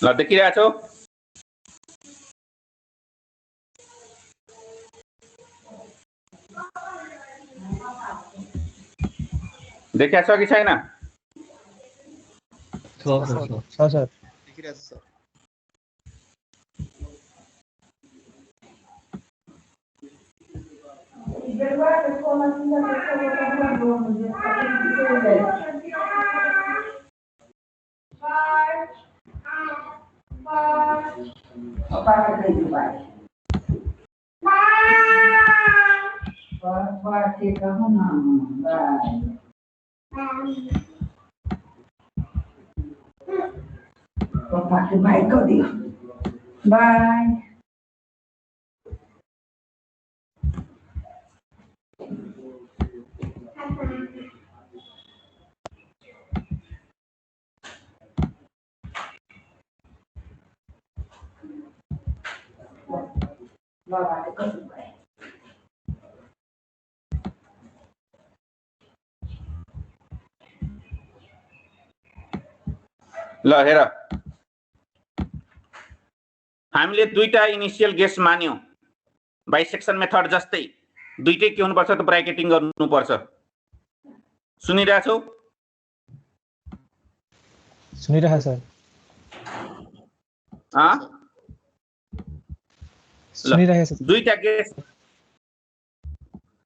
ल देखिरहेको छौ? देखिया छ कि छैन? छ सर। देखिरहेको छ sir. Bye. Go deal. Bye. ल हेर, हामीले दुईटा इनिशियल गेस मान्यौ। बाइसेक्सन मेथड जस्तै दुईटै के हुनुपर्छ त ब्र्याकेटिङ गर्नुपर्छ। सुनिरहेको छौ? सुनिरहेको सर। सुनिरहेको छ। दुईटा केस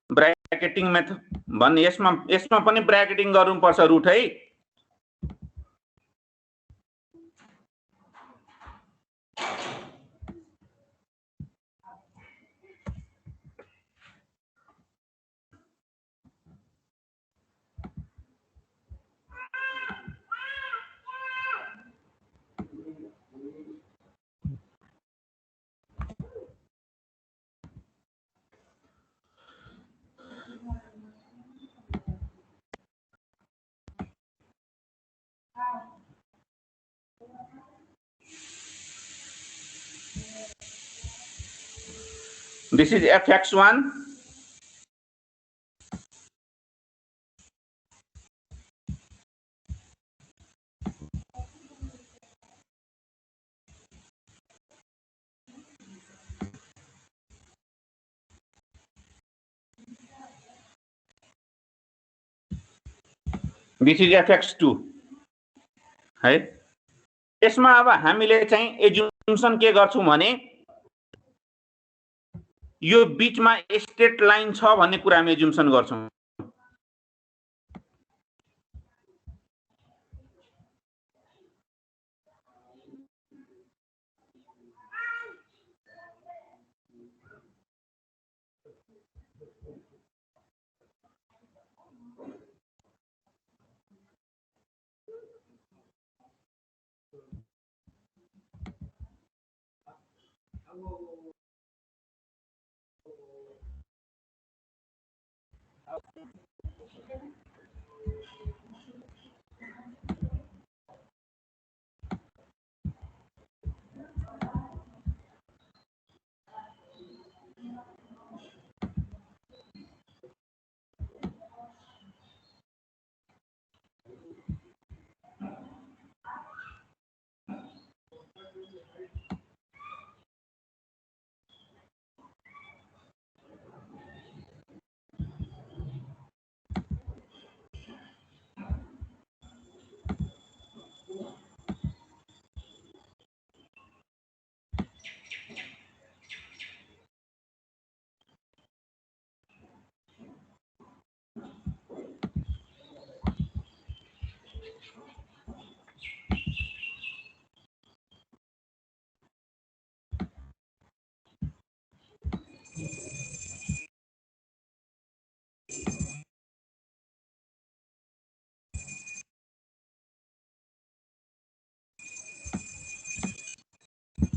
ब्र्याकेटिङ मेथड भन्ने यसमा पनि ब्र्याकेटिङ गर्नुपर्छ रुट है। This is fx1. This is fx2 है। यसमा अब हामीले चाहिँ एजुम्सन के गर्छौं भने यो बीचमा स्ट्रेट लाइन छ भन्ने कुरा हामी एजुम्सन गर्छौं।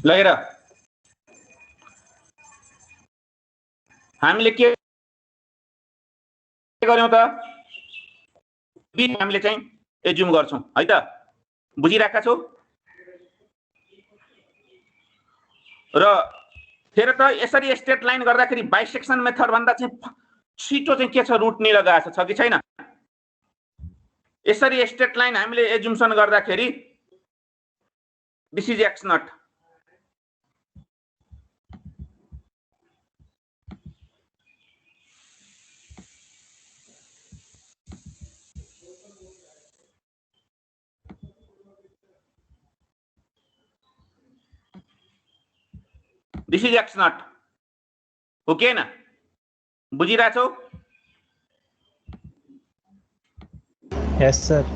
ल हेर हामीले के गर्यौं त बी हामीले चाहिँ एज्युम गर्छौं है त बुझिराखेका छौ र फेरि त यसरी स्ट्रेट लाइन गर्दाखेरि बाइसेक्सन मेथड भन्दा चाहिँ छिटो चाहिँ के छ रुट निलगाएको छ कि छैन यसरी स्ट्रेट लाइन हामीले एज्युम्सन गर्दाखेरि this is x naught this is x naught हो कि हैन बुझिरहेछौ यस सर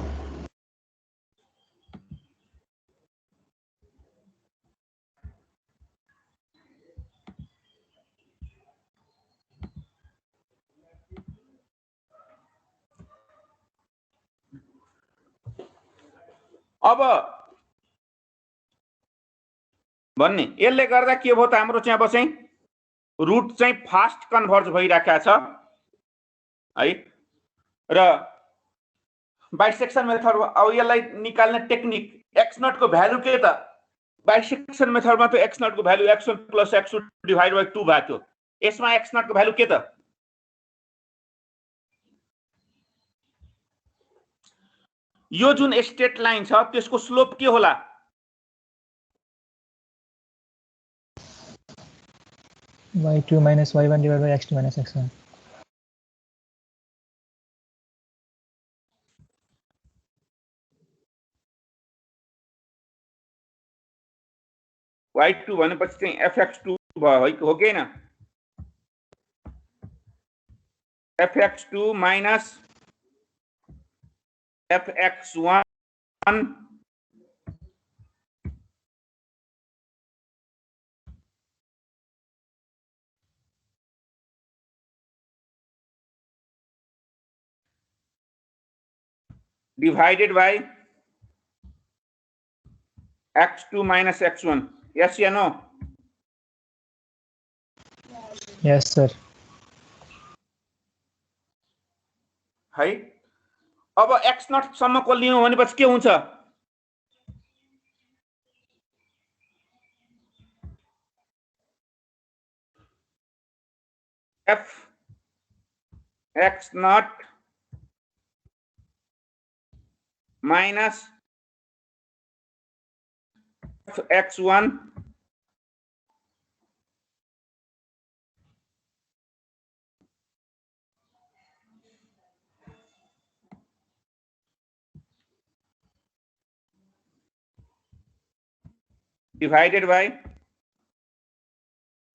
अब भन्ने यसले गर्दा के भयो त हाम्रो चाहिँ अब चाहिँ रुट चाहिँ फास्ट कन्भर्ज भइराखेको छ है र बाइसेक्सन मेथड अब यसलाई निकाल्ने टेक्निक एक्स नट को भ्यालु के त बाइसेक्सन मेथडमा त एक्स नट को value x1 + x2 divide by 2 भएको थियो यसमा एक्स नट को भ्यालु के त यो जुन स्ट्रेट लाइन छ त्यसको स्लोप के होला y2 - y1 divided by x2 - x1 y2 भनेपछि चाहिँ fx2 भयो है हो कि हैन fx2 minus fx1 divided by x2 minus x1 yes yeah no yes sir है अब x नट सम्मको लियौं भनेपछि के हुन्छ f x naught minus x1 divided by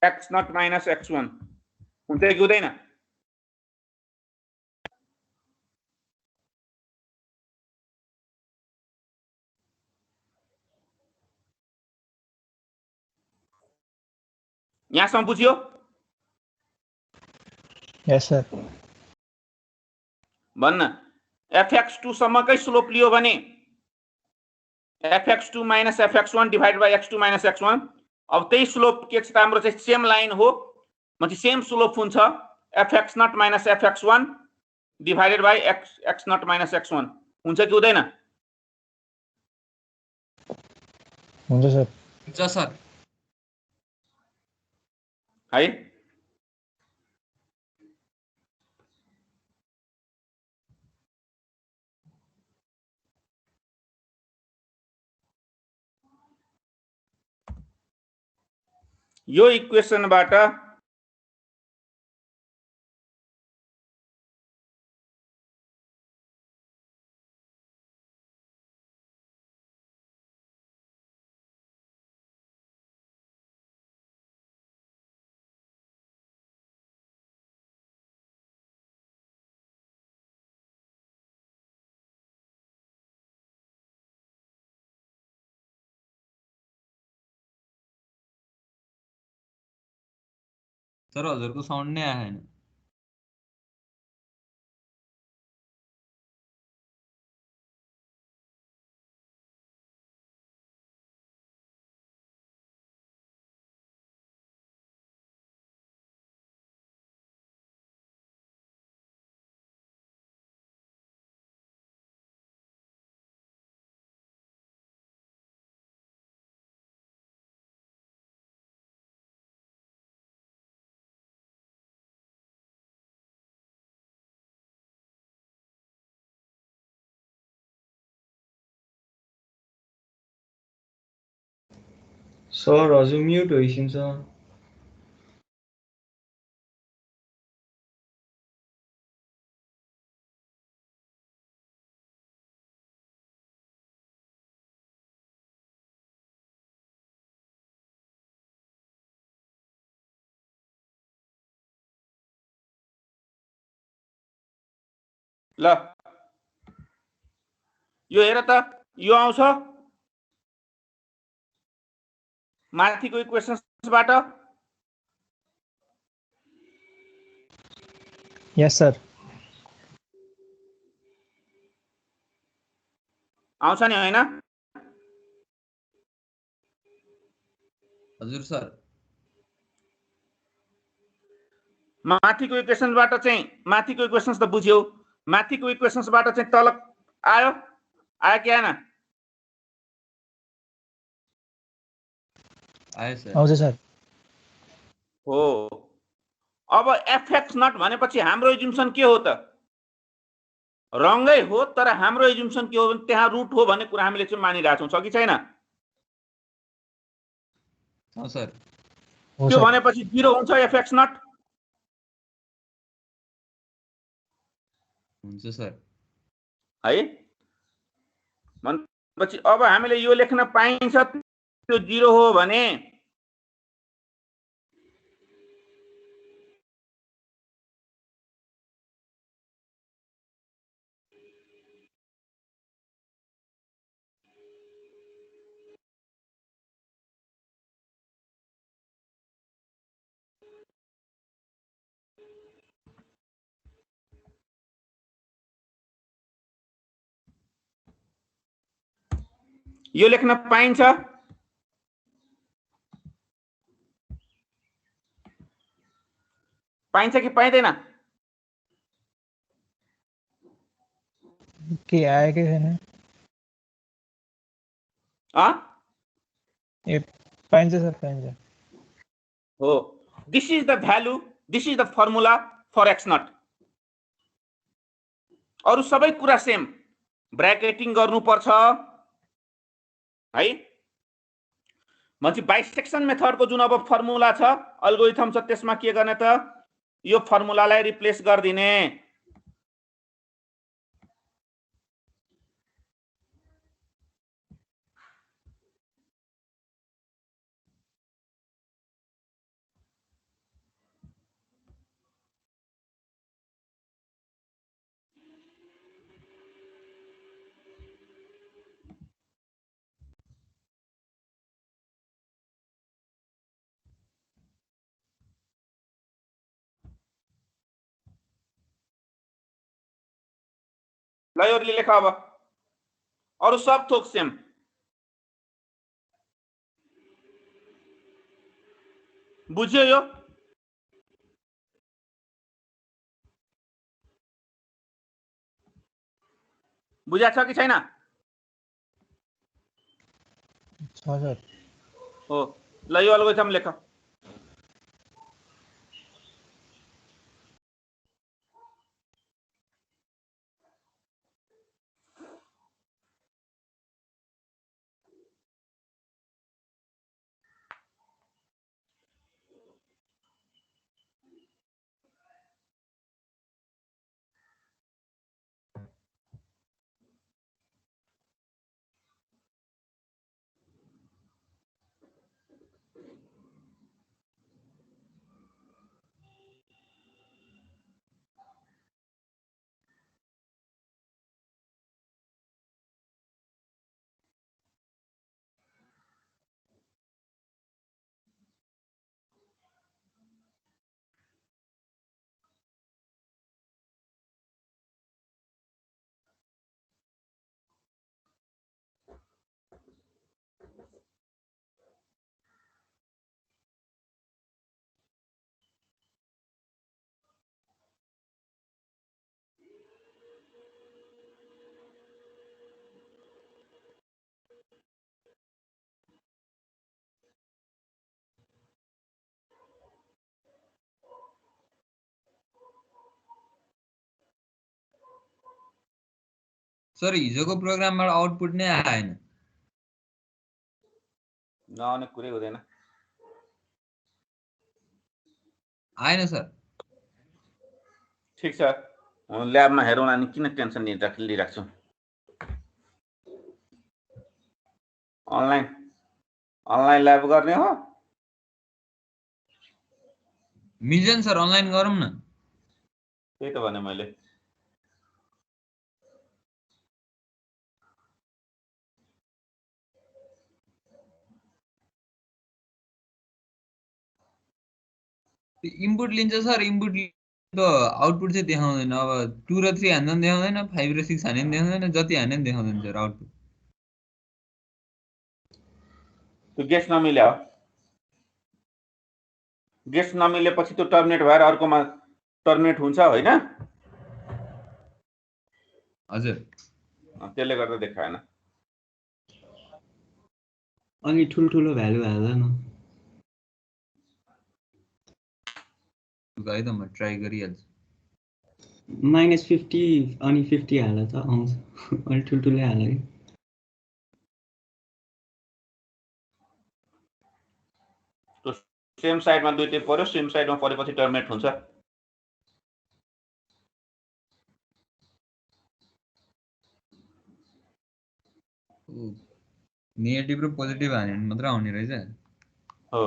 x naught minus x1 हुन्छ कि हुँदैन यहाँसम्म बुझ्यो यस सर भन्न fx2 सम्मकै स्लोप लियो भने fx2 minus fx1 divided by x2 minus x1 अब त्यही स्लोप के छ त हाम्रो चाहिँ सेम लाइन हो मतलब सेम स्लोप हुन्छ fx naught minus fx1 divided by x naught minus x1 हुन्छ कि हुँदैन हुन्छ सर हुन्छ सर है यो इक्वेसनबाट सर हजुरको साउन्ड नै आएन सर हजुर म्युट होइसिन्छ। ल यो हेर त यो आउँछ माथिको इक्वेसन्सबाट। यस सर। आउँछ नि हैन? हजुर सर। माथिको इक्वेसन्सबाट चाहिँ माथिको इक्वेसन्स त बुझ्यौ, माथिको इक्वेसन्सबाट चाहिँ तल आयो कि आएन? आयो सर। आउँछ सर। हो। अब एफएक्स नट भनेपछि हाम्रो एजुम्सन के हो त? रङ्गै हो, तर हाम्रो एजुम्सन के हो भने त्यहाँ रुट हो भन्ने कुरा हामीले चाहिँ मानिरहेछौँ, छ कि छैन? सर त्यो भनेपछि 0 हुन्छ एफएक्स नट? हुन्छ सर। है भनेपछि अब हामीले यो लेख्न पाइन्छ त्यो 0 हो भने यो लेख्न पाइन्छ? पाइन्छ कि पाइँदैन? के आएकै छैन। ए पाइन्छ सर, पाइन्छ। हो, this is the value, this is the formula for x naught. अरु सबै कुरा सेम, ब्र्याकेटिङ गर्नुपर्छ है। भनेपछि बाइसेक्सन मेथडको जुन अब फर्मुला छ, अल्गोरिथम छ, त्यसमा के गर्ने त? यो फर्मुलालाई रिप्लेस गरिदिने। ल यो लेख, अब अरु सब थोक सेम। बुझ्यो? यो बुझा छ कि छैन? छ सर। हो, ल यो अल्गोरिथम लेख। सर हिजोको प्रोग्रामबाट आउटपुट नै आएन। नआउने कुरै हुँदैन। आएन सर। ठिक छ, ल्याबमा हेरौँ अनि किन टेन्सन लिइरहेको छु। अनलाइन ल्याब गर्ने हो। मिल्छ नि सर, अनलाइन गरौँ न। त्यही त भने मैले। इनपुट लिन्छ सर, इनपुट आउटपुट चाहिँ देखाउँदैन। अब 2 र 3 हान्दा पनि देखाउँदैन, 5 र 6 हाने पनि देखाउँदैन, जति हाने पनि देखाउँदैन सर आउटपुट। त्यो गेट्स नमिल्या हो। गेट्स नमिलेपछि त्यो टर्मिनेट भएर अर्कोमा टर्मिनेट हुन्छ होइन? हजुर। त्यसले गर्दा देखाएन। अनि ठुल्ठुलो भ्यालु हाल्दा न। है त म ट्राई गरिहाल्छु। -50 अनि 50 हाल्दा त आउँछ। अनि ठुल्ठुलै हाल्यो कि। सेम साइडमा दुईटै पर्यो, सेम साइडमा परेपछि टर्मिनेट हुन्छ। नेगेटिभ र पोजिटिभ हाने भने मात्र आउने रहेछ। हो।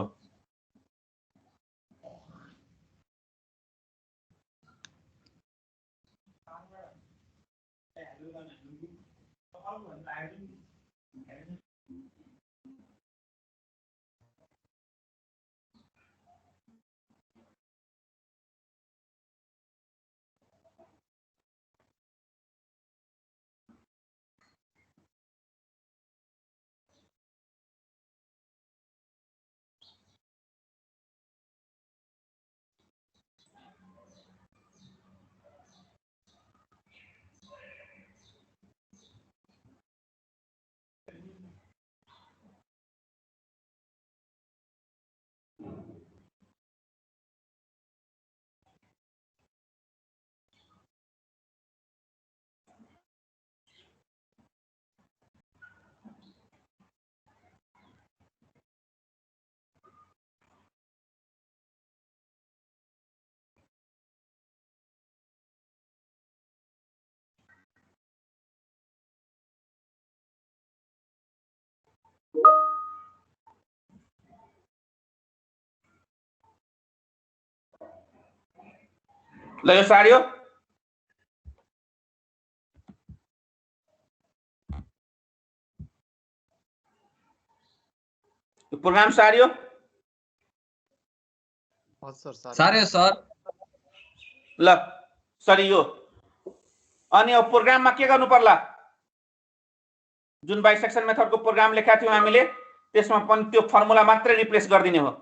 ल यो सार्यो। प्रोग्राम सार्यो। सार्यो सर। ल सरियो। अनि अब प्रोग्राममा के गर्नु पर्ला? जुन बाइसेक्सन मेथडको प्रोग्राम लेखेका थियौँ हामीले, त्यसमा पनि त्यो फर्मुला मात्रै रिप्लेस गरिदिने हो।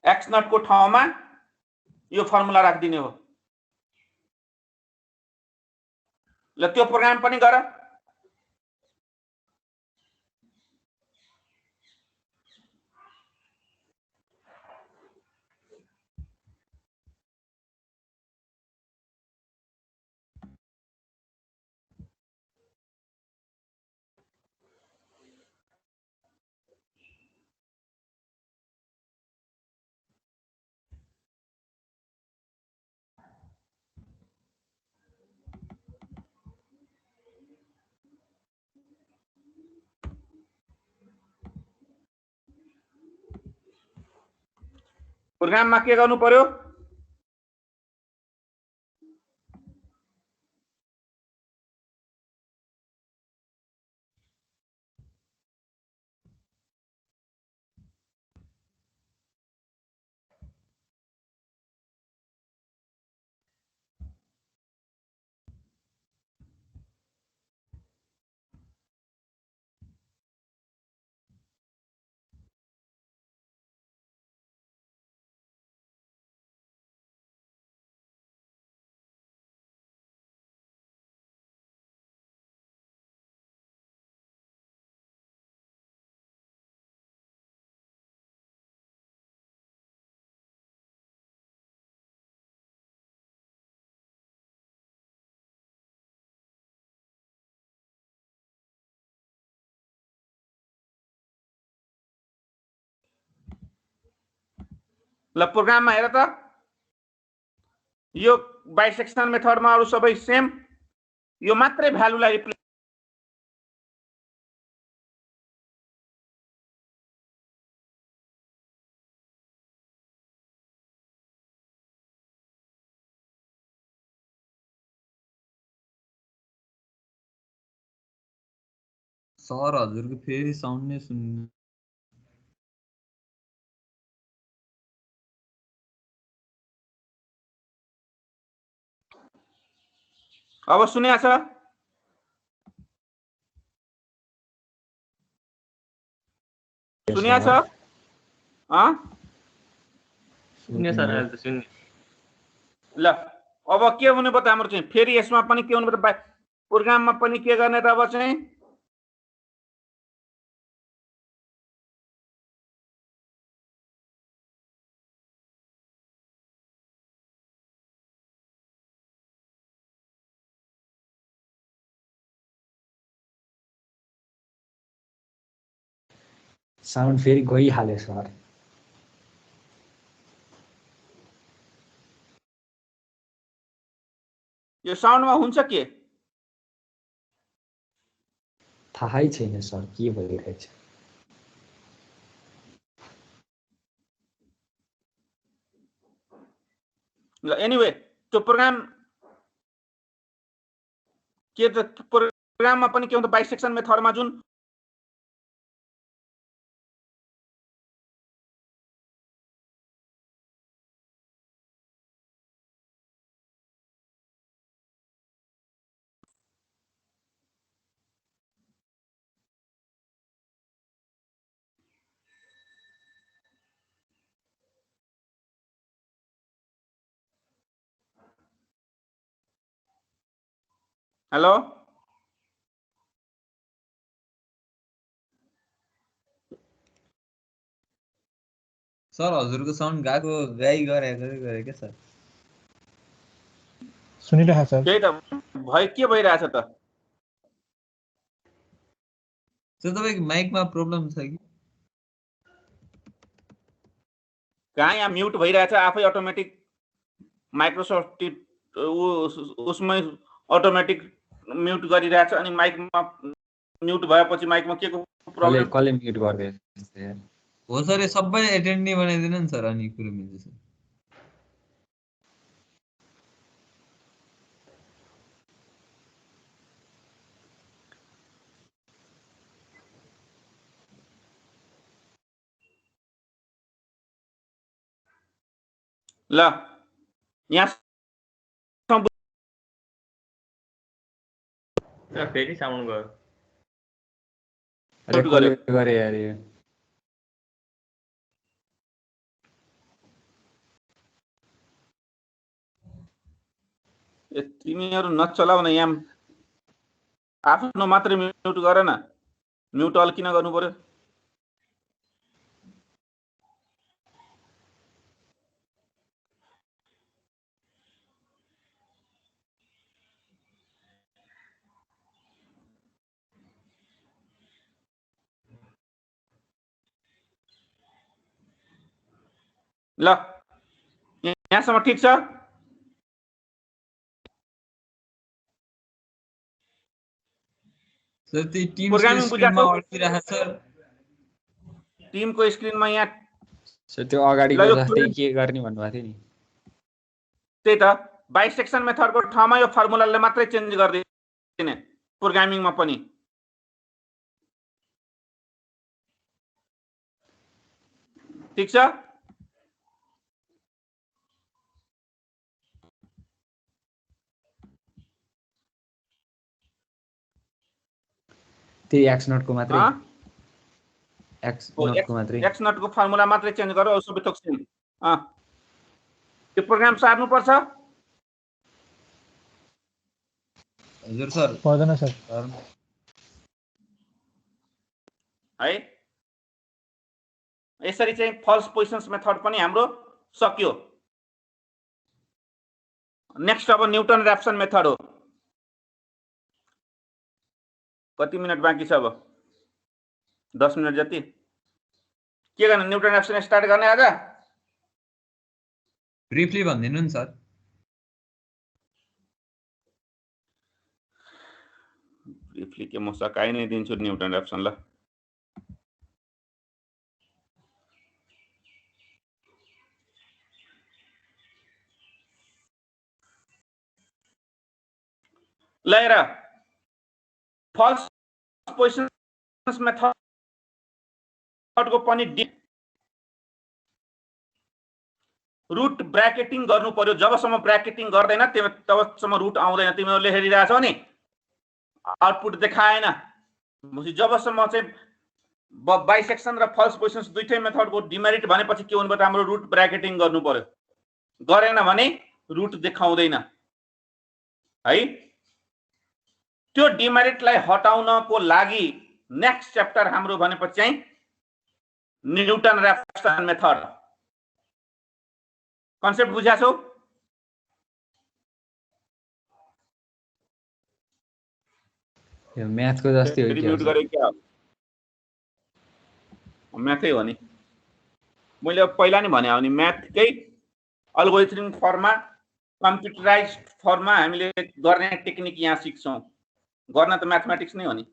एक्स नटको ठाउँमा यो फर्मुला राखिदिने हो। ल त्यो प्रोग्राम पनि गर। प्रोग्राममा के गर्नु पर्यो? ल प्रोग्राममा हेर त यो बाइसेक्सन मेथडमा अरु सबै सेम यो मात्रै भ्यालुलाई रिप्लेस सर हजुरको फेरि साउन्ड नै सुन्नु अब सुन्या छ सुन्या छ सुन्ने सर अहिले त सुन्ने ल अब के हुने भयो त हाम्रो चाहिँ फेरि यसमा पनि के हुने भयो त प्रोग्राममा पनि के गर्ने त अब चाहिँ साउन्ड फेरि गइहाल्यो सर यो साउन्डमा हुन्छ के थाहै छैन सर के भइरहेछ ल एनीवे त्यो प्रोग्राम के त प्रोग्राममा पनि के हुन्छ बाइसेक्सन मेथडमा जुन हेलो सर हजुरको साउन्ड गएको गाई गरे के सर सुनिरहेको सर त्यही त भइ के भइरहेछ त सर तपाईको माइकमा प्रब्लम छ कि कहाँ यहाँ म्युट भइरहेछ आफै अटोमेटिक माइक्रोसफ्ट उसमै अटोमेटिक म्युट गरिरहेछ अनि माइकमा म्युट भएपछि माइकमा के को प्रब्लम कसले म्युट गर्दै हो सर यो सबै एटेन्ड नै बनाइदिनु नि सर अनि कुरो मिल्छ सर ल यहाँ फेरि साउन्ड गयो म्युट गर्यो गरे यार यो तिमीहरू नचलाउ न यहाँ आफ्नो मात्रै म्युट गर न म्युट अल किन गर्नु पर्यो ल यहाँसम्म ठिक छ सर त्यो टिम प्रोग्रामिङ स्क्रिनमा बुझाएको अड्किरहेको सर टिमको स्क्रिनमा यहाँ सर त्यो अगाडिको जस्तै के गर्ने भन्नुभएको थियो नि त्यही त बाइसेक्सन मेथडको ठाउँमा यो फर्मुलाले मात्रै चेन्ज गरिदिने प्रोग्रामिङमा पनि ठिक छ त्यही एक्स नटको मात्रै एक्स नटको फर्मुला मात्रै चेन्ज गरौ सबै थोक सेम त्यो प्रोग्राम सार्नु पर्छ हजुर सर पर्दैन सर है यसरी चाहिँ फल्स पोजिसन्स मेथड पनि हाम्रो सक्यो नेक्स्ट अब न्युटन र्याप्सन मेथड हो कति मिनट बाँकी छ अब 10 मिनट जति के गर्ने न्युटन र्याप्सन स्टार्ट गर्ने आज ब्रिफली भनिदिनु नि सर। ब्रिफली के म सकाइ नै दिन्छु न्युटन ऱ्याप्सन ल। ल हेर फल्स पोजिसन्स मेथडको पनि रुट ब्र्याकेटिङ गर्नु पर्यो। जबसम्म ब्र्याकेटिङ गर्दैन तबसम्म रुट आउँदैन। तिमीहरूले हेरिरहेछौ नि आउटपुट देखाएन। जबसम्म चाहिँ बाइसेक्सन र फल्स पोजिसन्स दुईटै मेथडको डिमेरिट भनेपछि के हुनु पर्यो, हाम्रो रुट ब्र्याकेटिङ गर्नु पर्यो। गरेन भने रुट देखाउँदैन है। त्यो डिमेरिटलाई हटाउनको लागि नेक्स्ट च्याप्टर हाम्रो भनेपछि चाहिँ न्युटन ऱ्याप्सन मेथड। कन्सेप्ट बुझ्या छौ? यो म्याथको जस्तै हो कि? म्युट गरे क्या? म्याथै हो नि। मैले पहिला नि भने हो नि म्याथकै अल्गोरिथमिक फर्ममा कम्प्युटराइज्ड फर्ममा हामीले गर्ने टेक्निक यहाँ सिक्छौँ। गर्न त म्याथमेटिक्स नै हो नि।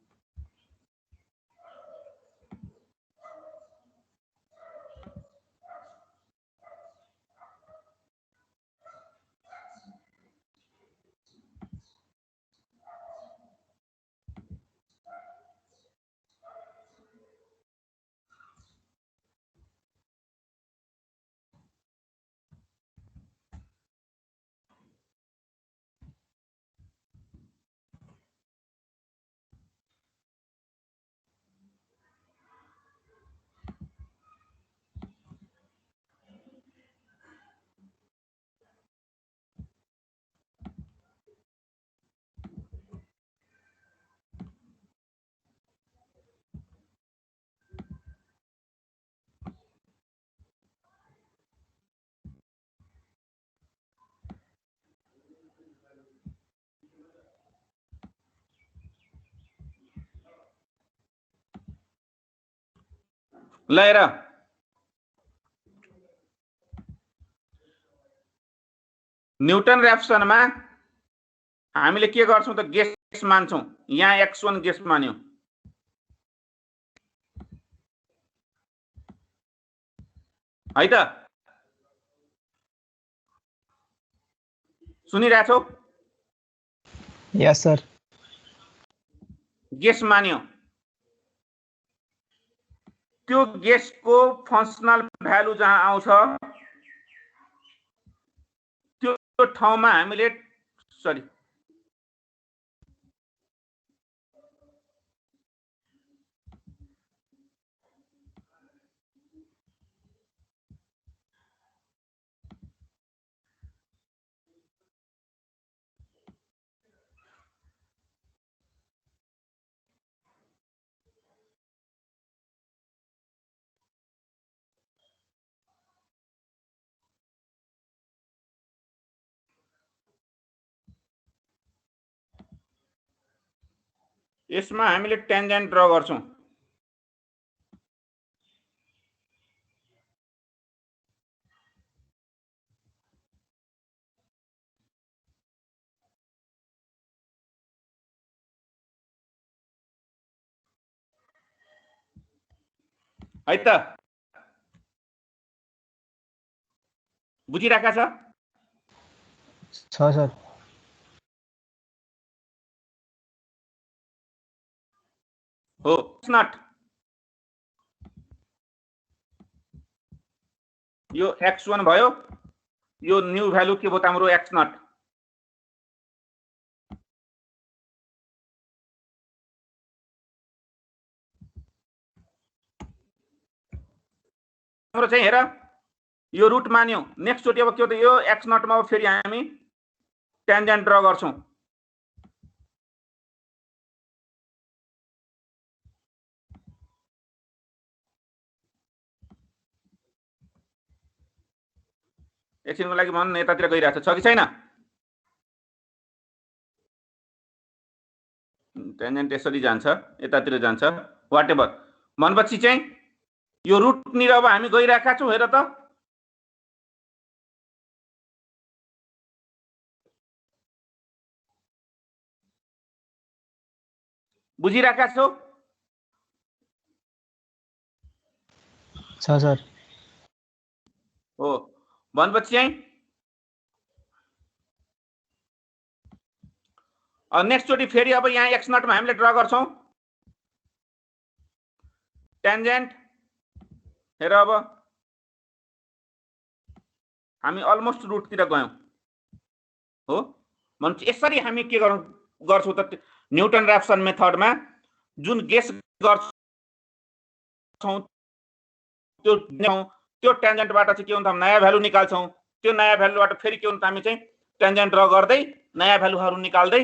ल हेर न्युटन ऱ्याप्सनमा हामीले के गर्छौं त गेस मान्छौं। यहाँ x1 गेस मान्यो। है त सुनिरहेछौ? यस सर। गेस मान्यो। त्यो गेसको फंक्सनल भ्यालु जहाँ आउँछ त्यो ठाउँमा हामीले सरी यसमा हामीले टेन्जेन्ट ड्रा गर्छौं। है त बुझिराखा छ? सर। हो नट यो x1 भयो। यो न्यू भ्यालु के भयो त हाम्रो x0। हाम्रो चाहिँ हेर यो रुट मान्यो। नेक्स्ट चोटि अब के हो त यो x0 मा फेरि हामी टेन्जेन्ट ड्रा गर्छौं। एकछिनको लागि मन यतातिर गइरहेछ छ कि छैन? टेन्जेन्ट यसरी जान्छ, यतातिर जान्छ, व्हाटएभर। भनेपछि चाहिँ यो रुट निर अब हामी गइरहेका छौं। हेर त बुझिराखेका छौ? छ सर। हो भनेपछि चाहिँ नेक्स्ट चोटि फेरि अब यहाँ x नटमा हामीले ड्रा गर्छौं टेन्जेन्ट। हेर अब हामी अलमोस्ट रुटतिर गयौं हो। भनेपछि यसरी हामी के गर्छौं त न्युटन ऱ्याप्सन मेथडमा जुन गेस गर्छौं त्यो टेन्जेन्टबाट चाहिँ के हुन्छ नयाँ भ्यालु निकाल्छौं। त्यो नयाँ भ्यालुबाट फेरि के हुन्छ हामी चाहिँ टेन्जेन्ट ड्रा गर्दै नयाँ भ्यालुहरू निकाल्दै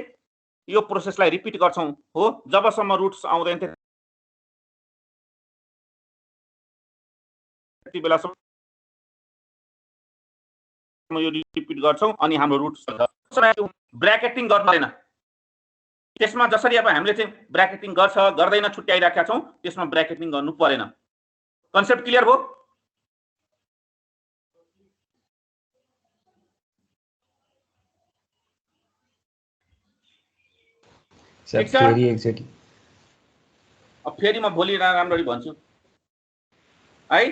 यो प्रोसेसलाई रिपिट गर्छौं हो जबसम्म रुट्स आउँदैन त्यति बेलासम्म यो रिपिट गर्छौं अनि हाम्रो रुट्स ब्र्याकेटिङ गर्दैन। त्यसमा जसरी अब हामीले चाहिँ ब्र्याकेटिङ गर्छ गर्दैन छुट्याइराखेका छौं त्यसमा ब्र्याकेटिङ गर्नु परेन। कन्सेप्ट क्लियर भयो? सर फेरि एक्ज्याक्टली अब फेरि म भोलि राम्ररी भन्छु है।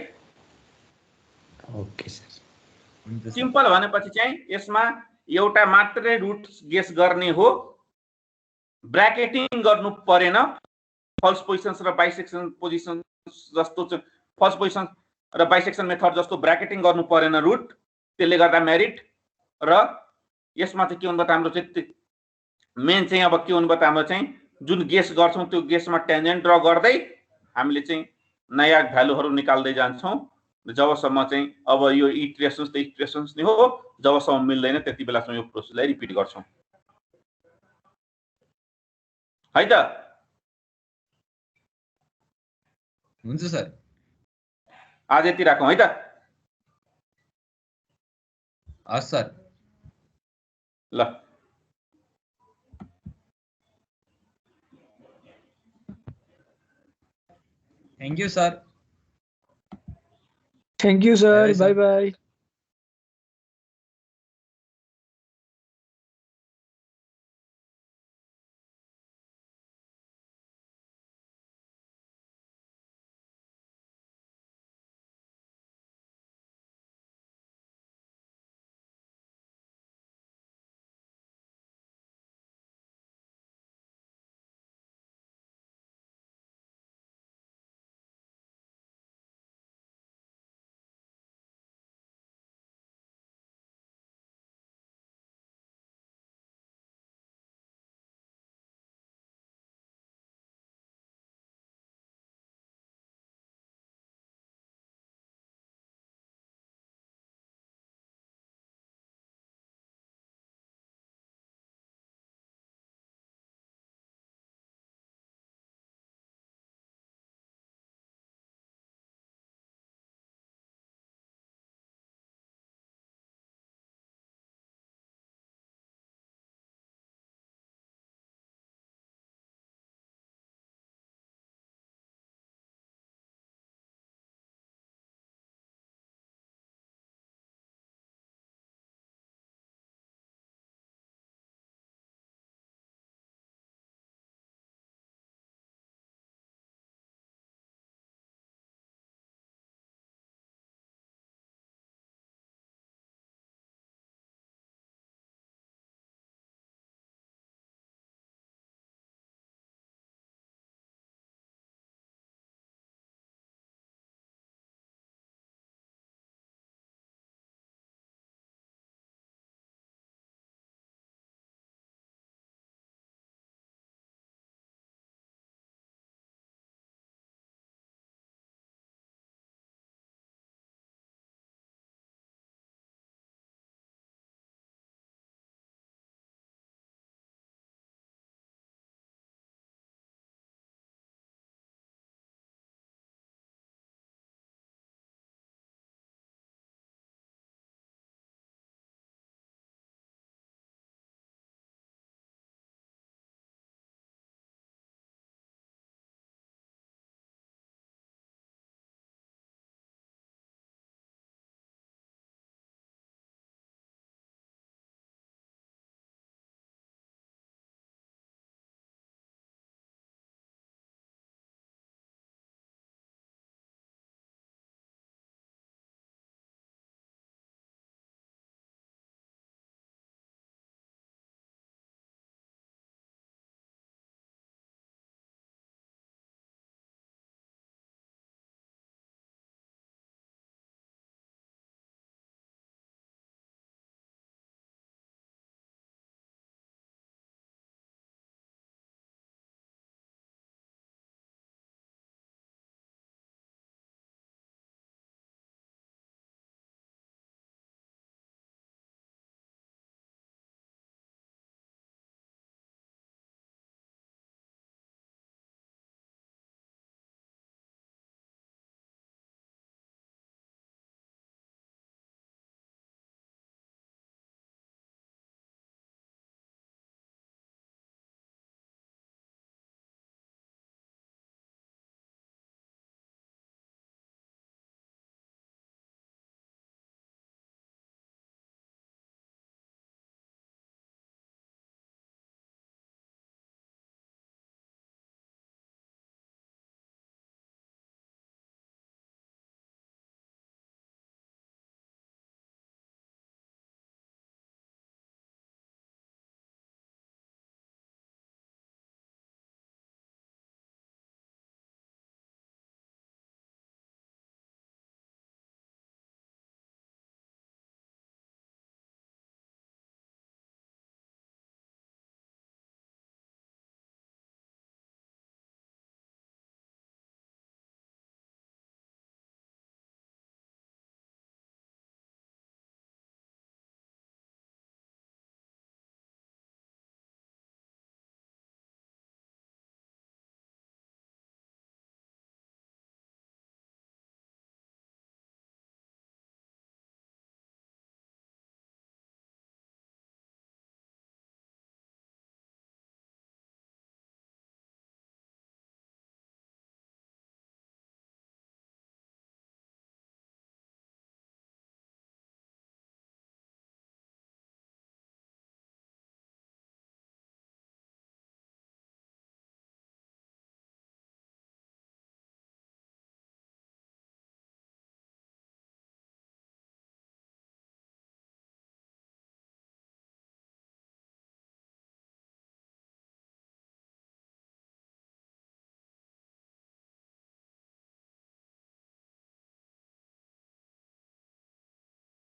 Okay sir. सिम्पल भनेपछि चाहिँ यसमा एउटा मात्रै रुट गेस गर्ने हो ब्र्याकेटिङ गर्नु परेन। फल्स पोजिसन्स र बाइसेक्सन पोजिसन जस्तो फल्स पोजिसन र बाइसेक्सन मेथड जस्तो ब्र्याकेटिङ गर्नु परेन रुट त्यसले गर्दा मेरिट। र यसमा चाहिँ के हुन्छ त हाम्रो चाहिँ मेन चाहिँ अब के हुन्छ त हाम्रो चाहिँ जुन गेस गर्छौं त्यो गेसमा टेन्जेन्ट ड्रा गर्दै हामीले चाहिँ नयाँ भ्यालुहरू निकाल्दै जान्छौं जबसम्म चाहिँ अब यो इटरेसन्स त इटरेसन्स नै हो जबसम्म मिल्दैन त्यति बेलासम्म यो प्रोसेसलाई रिपिट गर्छौं है त। हुन्छ सर। आज यति राखौं है त। हस् सर। ल thank you sir. Thank you sir. By by.